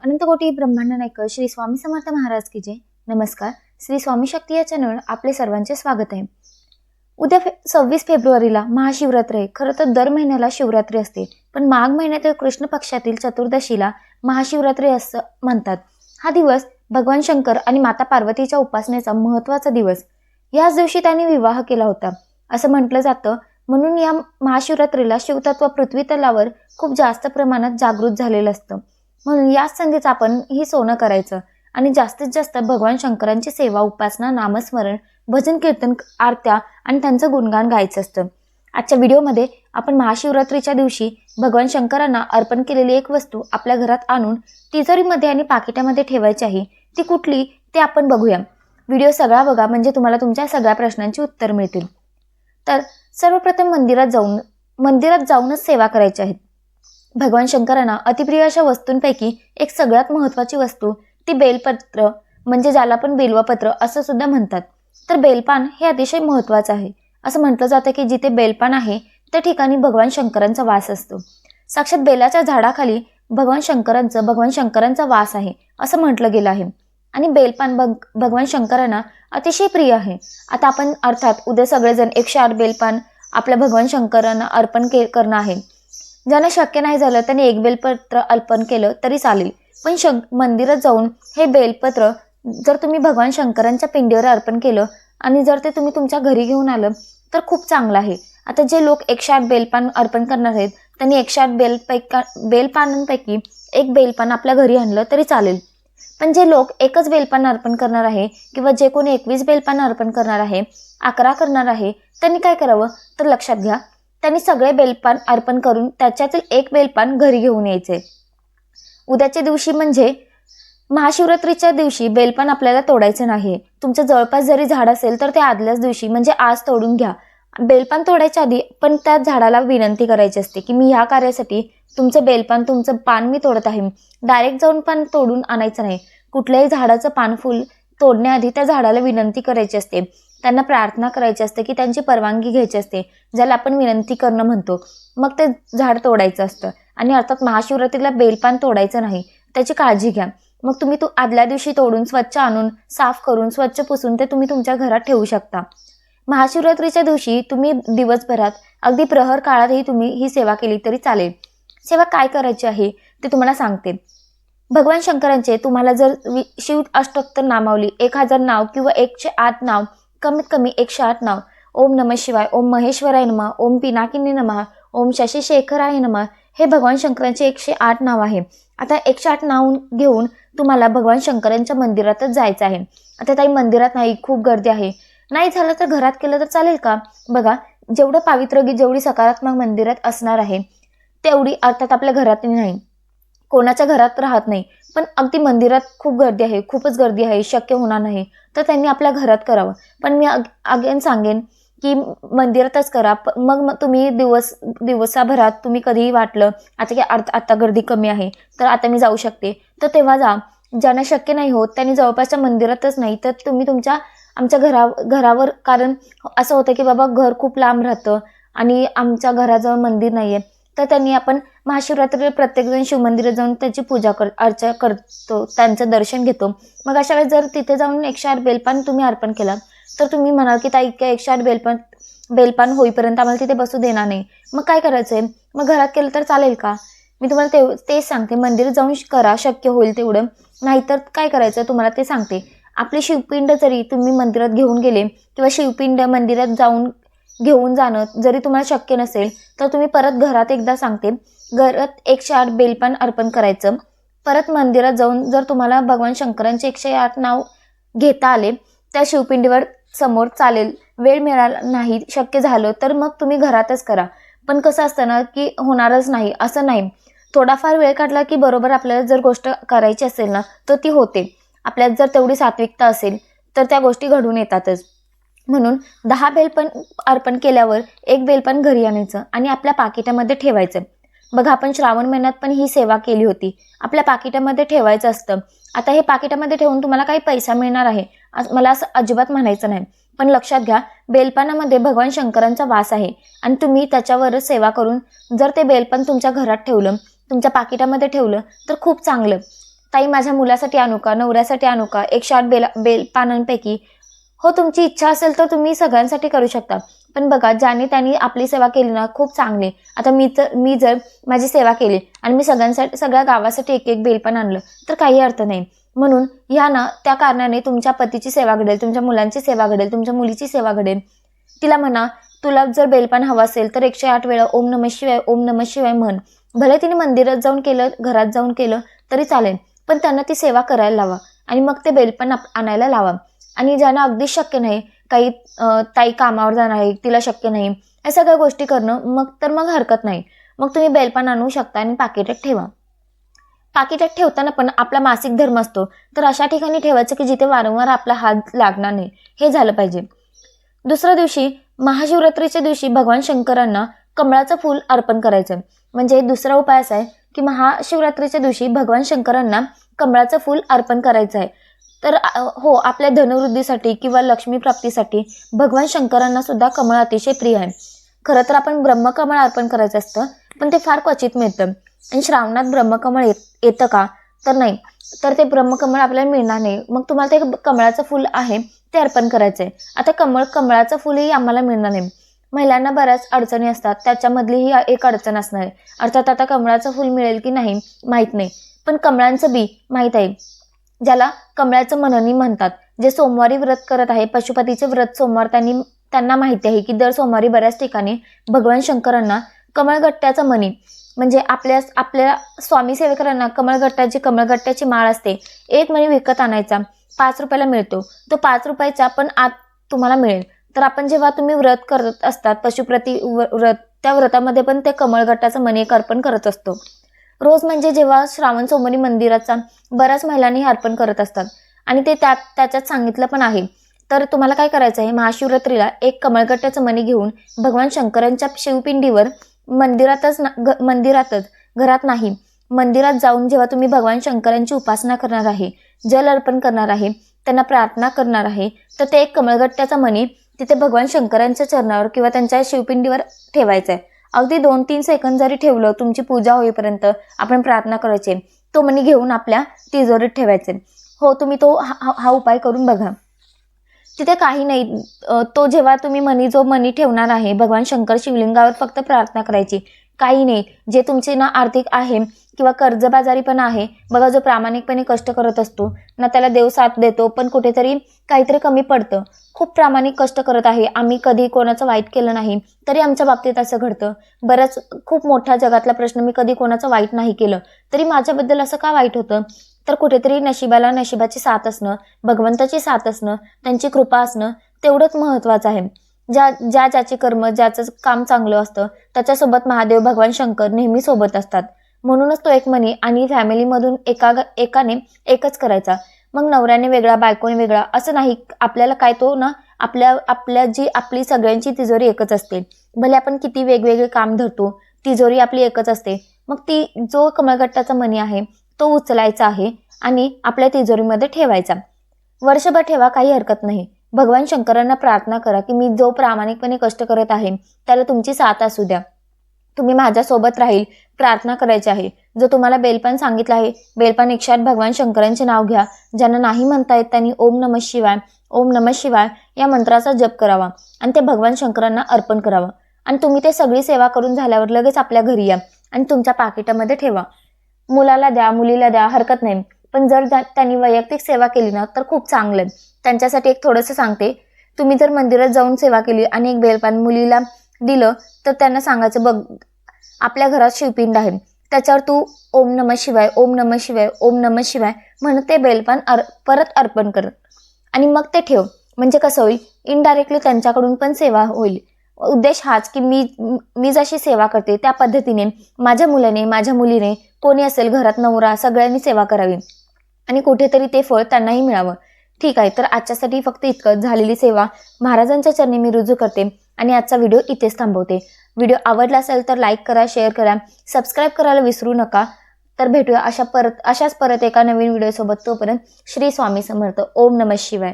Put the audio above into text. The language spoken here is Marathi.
अनंतकोटी ब्रह्मांड नायक श्री स्वामी समर्थ महाराज की जय। नमस्कार, श्री स्वामी शक्ती या चॅनल आपले सर्वांचे स्वागत आहे। उद्या 26 फेब्रुवारीला महाशिवरात्री आहे। खरं तर दर महिन्याला शिवरात्री असते, पण माघ महिन्यातील कृष्ण पक्षातील चतुर्दशीला महाशिवरात्री असं म्हणतात। हा दिवस भगवान शंकर आणि माता पार्वतीच्या उपासनेचा महत्त्वाचा दिवस। याच दिवशी त्यांनी विवाह केला होता असं म्हटलं जातं। म्हणून या महाशिवरात्रीला शिवतत्व पृथ्वी तलावर खूप जास्त प्रमाणात जागृत झालेलं असतं। म्हणून याच संधीच आपण ही सोनं करायचं आणि जास्तीत जास्त भगवान शंकरांची सेवा, उपासना, नामस्मरण, भजन, कीर्तन, आरत्या आणि त्यांचं गुणगान गायचं असतं। आजच्या व्हिडिओमध्ये आपण महाशिवरात्रीच्या दिवशी भगवान शंकरांना अर्पण केलेली एक वस्तू आपल्या घरात आणून तिजोरीमध्ये आणि पाकिटामध्ये ठेवायची आहे। ती कुठली ते आपण बघूया। व्हिडिओ सगळा बघा, म्हणजे तुम्हाला तुमच्या सगळ्या प्रश्नांची उत्तर मिळतील। तर सर्वप्रथम मंदिरात जाऊनच सेवा करायची आहे। भगवान शंकरांना अतिप्रिय अशा वस्तूंपैकी एक सगळ्यात महत्त्वाची वस्तू ती बेलपत्र, म्हणजे ज्याला आपण बेलवपत्र असं सुद्धा म्हणतात। तर बेलपान हे अतिशय महत्त्वाचं आहे। असं म्हटलं जातं की जिथे बेलपान आहे त्या ठिकाणी भगवान शंकरांचा वास असतो। साक्षात बेलाच्या झाडाखाली भगवान शंकरांचा वास आहे असं म्हटलं गेलं आहे। आणि बेलपान भगवान शंकरांना अतिशय प्रिय आहे। आता आपण अर्थात उद्या सगळेजण 108 बेलपान आपल्या भगवान शंकरांना अर्पण करणं आहे। ज्यांना शक्य नाही झालं त्यांनी एक बेलपत्र अर्पण केलं तरी चालेल, पण मंदिरात जाऊन हे बेलपत्र जर तुम्ही भगवान शंकरांच्या पिंडीवर अर्पण केलं आणि जर ते तुम्ही तुमच्या घरी घेऊन आलं तर खूप चांगलं आहे। आता जे लोक 108 बेलपान अर्पण करणार आहेत त्यांनी 108 बेलपानांपैकी एक बेलपान आपल्या घरी आणलं तरी चालेल। पण जे लोक एकच बेलपान अर्पण करणार आहे किंवा जे कोणी 21 बेलपान अर्पण करणार आहे, 11 करणार आहे, त्यांनी काय करावं तर लक्षात घ्या, त्यांनी सगळे बेलपान अर्पण करून त्याच्यातील एक बेलपान घरी घेऊन यायचे। उद्याच्या दिवशी म्हणजे महाशिवरात्रीच्या दिवशी बेलपान आपल्याला तोडायचं नाही। तुमच्या जवळपास जरी झाड असेल तर ते आदल्याच दिवशी म्हणजे आज तोडून घ्या। बेलपान तोडायच्या आधी पण त्या झाडाला विनंती करायची असते की मी ह्या कार्यासाठी तुमचं पान मी तोडत आहे। डायरेक्ट जाऊन पान तोडून आणायचं नाही। कुठल्याही झाडाचं पान फुल तोडण्याआधी त्या झाडाला विनंती करायची असते, त्यांना प्रार्थना करायची असते की त्यांची परवानगी घ्यायची असते, ज्याला आपण विनंती करणं म्हणतो। मग ते झाड तोडायचं असतं आणि अर्थात महाशिवरात्रीला बेलपान तोडायचं नाही, त्याची काळजी घ्या। मग तुम्ही आदल्या दिवशी तोडून स्वच्छ आणून साफ करून स्वच्छ पुसून ते तुम्ही तुमच्या घरात ठेवू शकता। महाशिवरात्रीच्या दिवशी तुम्ही दिवसभरात अगदी प्रहर काळातही तुम्ही ही सेवा केली तरी चालेल। सेवा काय करायची आहे ते तुम्हाला सांगते। भगवान शंकरांचे तुम्हाला जर शिव अष्टोत्तर नामावली 1000 नाव किंवा 108 नाव, कमीत कमी 108 नाव, ओम नमः शिवाय, ओम महेश्वराय नमः, ओम पिनाकिनी नमः, ओम शशिशेखराय नमः, हे भगवान शंकरांचे 108 नाव आहे। आता 108 नाव घेऊन तुम्हाला भगवान शंकरांच्या मंदिरातच जायचं आहे। आता ताई मंदिरात नाही, खूप गर्दी आहे, नाही झालं तर घरात केलं तर चालेल का? बघा, जेवढं पावित्र्य, जेवढी सकारात्मक मंदिरात असणार आहे तेवढी अर्थात आपल्या घरात नाही, कोणाच्या घरात राहत नाही। पण अगदी मंदिरात खूप गर्दी आहे, खूपच गर्दी आहे, शक्य होणार नाही तर त्यांनी आपल्या घरात करावं। पण मी अगेन सांगेन की मंदिरातच करा। मग तुम्ही दिवसाभरात तुम्ही कधीही वाटलं आता की आता गर्दी कमी आहे तर आता मी जाऊ शकते तर तेव्हा जा। ज्यांना शक्य नाही होत त्यांनी जवळपासच्या मंदिरातच नाही तर तुम्ही आमच्या घरावर, कारण असं होतं की बाबा घर खूप लांब राहतं आणि आमच्या घराजवळ मंदिर नाहीये, तर त्यांनी आपण महाशिवरात्रीला प्रत्येकजण शिवमंदिरात जाऊन त्याची पूजा अर्चा करतो, त्यांचं दर्शन घेतो। मग अशा वेळेस जर तिथे जाऊन 108 बेलपान तुम्ही अर्पण केलं तर तुम्ही म्हणाल की ताई 108 बेलपान होईपर्यंत आम्हाला तिथे बसू देणार नाही, मग काय करायचंय? मग घरात केलं तर चालेल का? मी तुम्हाला तेच सांगते, मंदिरात जाऊन करा शक्य होईल तेवढं, नाहीतर काय करायचं तुम्हाला ते सांगते। आपली शिवपिंड जरी तुम्ही मंदिरात घेऊन गेले किंवा शिवपिंड मंदिरात जाऊन घेऊन जाणं जरी तुम्हाला शक्य नसेल तर तुम्ही परत घरात, एकदा सांगते, घरात 108 बेलपान अर्पण करायचं। परत मंदिरात जाऊन जर तुम्हाला भगवान शंकरांचे 108 नाव घेता आले त्या शिवपिंडीवर समोर चालेल, वेळ मिळाला नाही, शक्य झालं तर मग तुम्ही घरातच करा। पण कसं असतं ना की होणारच नाही असं नाही, थोडाफार वेळ काढला की बरोबर आपल्याला जर गोष्ट करायची असेल ना तर ती होते। आपल्यात जर तेवढी सात्विकता असेल तर त्या गोष्टी घडून येतातच। म्हणून 10 बेलपान अर्पण केल्यावर एक बेलपान घरी आणायचं आणि आपल्या पाकिटामध्ये ठेवायचं। बघा, आपण श्रावण महिन्यात पण ही सेवा केली होती, आपल्या पाकिटामध्ये ठेवायचं असतं। आता हे पाकिटामध्ये ठेवून तुम्हाला काही पैसा मिळणार आहे मला असं अजिबात म्हणायचं नाही, पण लक्षात घ्या, बेलपानामध्ये भगवान शंकरांचा वास आहे आणि तुम्ही त्याच्यावरच सेवा करून जर ते बेलपान तुमच्या घरात ठेवलं, तुमच्या पाकिटामध्ये ठेवलं तर खूप चांगलं। ताई माझ्या मुलासाठी आणू का, नवऱ्यासाठी आणू का, 108 बेलपानांपैकी हो तुमची इच्छा असेल तर तुम्ही सगळ्यांसाठी करू शकता. पण बघा ज्याने त्यांनी आपली सेवा केली ना खूप चांगली. आता मी जर माझी सेवा केली आणि मी सगळ्या गावासाठी एक एक बेलपान आणलं तर काही अर्थ नाही. म्हणून ह्या ना त्या कारणाने तुमच्या पतीची सेवा घडेल, तुमच्या मुलांची सेवा घडेल, तुमच्या मुलीची सेवा घडेल. तिला म्हणा तुला जर बेलपान हवं असेल तर 108 वेळा ओम नमः शिवाय ओम नमः शिवाय म्हण. भले तिने मंदिरात जाऊन केलं, घरात जाऊन केलं तरी चालेल, पण त्यांना ती सेवा करायला लावा आणि मग ते बेलपान आणायला लावा. आणि ज्यांना अगदीच शक्य नाही, काही ताई कामावर जाणार आहे तिला शक्य नाही, या सगळ्या गोष्टी करणं मग हरकत नाही. मग तुम्ही बेलपान आणू शकता आणि पाकिटात ठेवा. पाकिटात ठेवताना पण आपला मासिक धर्म असतो तर अशा ठिकाणी ठेवायचं की जिथे वारंवार आपला हात लागणार नाही, हे झालं पाहिजे. दुसऱ्या दिवशी महाशिवरात्रीच्या दिवशी भगवान शंकरांना कमळाचं फूल अर्पण करायचं. म्हणजे दुसरा उपाय असा आहे की महाशिवरात्रीच्या दिवशी भगवान शंकरांना कमळाचं फूल अर्पण करायचं आहे. तर हो आपल्या धनवृद्धीसाठी किंवा लक्ष्मी प्राप्तीसाठी भगवान शंकरांना सुद्धा कमळ अतिशय प्रिय आहे. खरं तर आपण ब्रह्मकमळ अर्पण करायचं असतं, पण ते फार क्वचित मिळतं. आणि श्रावणात ब्रह्मकमळ येतं का तर नाही, तर ते ब्रह्मकमळ आपल्याला मिळणार नाही. मग तुम्हाला ते कमळाचं फूल आहे ते अर्पण करायचंय. आता कमळाचं फुलही आम्हाला मिळणार नाही. महिलांना बऱ्याच अडचणी असतात, त्याच्यामधली ही एक अडचण असणार आहे. अर्थात आता कमळाचं फुल मिळेल की नाही माहीत नाही, पण कमळांचं बी माहीत आहे, ज्याला कमळाचं मननी म्हणतात. जे सोमवारी व्रत करत आहे, पशुपतीचे व्रत सोमवार त्यांना माहिती आहे की दर सोमवारी बऱ्याच ठिकाणी भगवान शंकरांना कमळगट्ट्याचं मणी म्हणजे आपल्या स्वामी सेवकांना कमळगट्ट्याची माळ असते, एक मणी विकत आणायचा, 5 रुपयाला मिळतो. तो 5 रुपयाचा पण आत तुम्हाला मिळेल. तर आपण जेव्हा तुम्ही व्रत करत असतात पशुपती व्रत, त्या व्रतामध्ये पण ते कमळगट्ट्याचं मणी एक अर्पण करत असतो. रोज म्हणजे जेव्हा श्रावण सोमवारी मंदिराचा बऱ्याच महिलांनी अर्पण करत असतात आणि ते त्याच्यात सांगितलं पण आहे. तर तुम्हाला काय करायचं आहे, महाशिवरात्रीला एक कमळगट्ट्याचं मणी घेऊन भगवान शंकरांच्या शिवपिंडीवर मंदिरातच घरात नाही, मंदिरात जाऊन जेव्हा तुम्ही भगवान शंकरांची उपासना करणार आहे, जल अर्पण करणार आहे, त्यांना प्रार्थना करणार आहे, तर ते एक कमळगट्ट्याचा मणी तिथे भगवान शंकरांच्या चरणावर किंवा त्यांच्या शिवपिंडीवर ठेवायचा आहे. अगदी 2-3 सेकंद जरी ठेवलं, तुमची पूजा होईपर्यंत आपण प्रार्थना करायची, तो मणी घेऊन आपल्या तिजोरीत ठेवायचे. हो तुम्ही तो हा उपाय करून बघा. तिथे काही नाही, तो जेव्हा तुम्ही जो मणी ठेवणार आहे भगवान शंकर शिवलिंगावर फक्त प्रार्थना करायची, काही नाही. जे तुमचे ना आर्थिक आहे किंवा कर्जबाजारी पण आहे बघा, जो प्रामाणिकपणे कष्ट करत असतो ना त्याला देव साथ देतो, पण कुठेतरी काहीतरी कमी पडतं. खूप प्रामाणिक कष्ट करत आहे, आम्ही कधी कोणाचं वाईट केलं नाही, तरी आमच्या बाबतीत असं घडतं. खूप मोठा जगातला प्रश्न, मी कधी कोणाचं वाईट नाही केलं तरी माझ्याबद्दल असं का वाईट होतं. तर कुठेतरी नशिबाची साथ असणं, भगवंताची साथ असणं, त्यांची कृपा असणं तेवढंच महत्त्वाचं आहे. ज्याची कर्म, ज्याचं काम चांगलं असतं त्याच्यासोबत महादेव भगवान शंकर नेहमी सोबत असतात. म्हणूनच तो एक मणी आणि फॅमिलीमधून एकाने एकच करायचा. मग नवऱ्याने वेगळा, बायकोने वेगळा असं नाही. आपल्याला काय तो ना आपली सगळ्यांची तिजोरी एकच असते. भले आपण किती वेगवेगळे काम धरतो, तिजोरी आपली एकच असते. मग जो कमळगट्ट्याचा मणी आहे तो उचलायचा आहे आणि आपल्या तिजोरीमध्ये ठेवायचा. वर्षभर ठेवा, काही हरकत नाही. भगवान शंकरांना प्रार्थना करा की मी जो प्रामाणिकपणे कष्ट करत आहे त्याला तुमची साथ असू द्या, तुम्ही माझ्यासोबत राहील, प्रार्थना करायची आहे. जो तुम्हाला बेलपान सांगितलं आहे, बेलपान 108 भगवान शंकरांचे नाव घ्या. ज्यांना नाही म्हणता येत त्यांनी ओम नमः शिवाय ओम नमः शिवाय या मंत्राचा जप करावा आणि ते भगवान शंकरांना अर्पण करावं. आणि तुम्ही ते सगळी सेवा करून झाल्यावर लगेच आपल्या घरी या आणि तुमच्या पाकिटामध्ये ठेवा. मुलाला द्या, मुलीला द्या, हरकत नाही. पण जर त्यांनी वैयक्तिक सेवा केली ना तर खूप चांगलं आहे. त्यांच्यासाठी एक थोडंसं सांगते, तुम्ही जर मंदिरात जाऊन सेवा केली आणि एक बेलपान मुलीला दिलं तर त्यांना सांगायचं, बघ आपल्या घरात शिवपिंड आहे, त्याच्यावर तू ओम नमः शिवाय ओम नमः शिवाय ओम नमः शिवाय म्हणत ते बेलपान परत अर्पण कर आणि मग ते ठेव. म्हणजे कसं होईल, इनडायरेक्टली त्यांच्याकडून पण सेवा होईल. उद्देश हाच की मी जशी सेवा करते त्या पद्धतीने माझ्या मुलाने, माझ्या मुलीने, कोणी असेल घरात नवरा, सगळ्यांनी सेवा करावी आणि कुठेतरी ते फळ त्यांनाही मिळावं. ठीक आहे, तर आजच्यासाठी फक्त इतकं. झालेली सेवा महाराजांच्या चरणी मी रुजू करते आणि आजचा व्हिडिओ इथेच थांबवते. व्हिडिओ आवडला असेल तर लाईक करा, शेअर करा, सबस्क्राईब करायला विसरू नका. तर भेटूया अशाच परत एका नवीन व्हिडिओसोबत. तोपर्यंत श्री स्वामी समर्थ. ओम नमः शिवाय.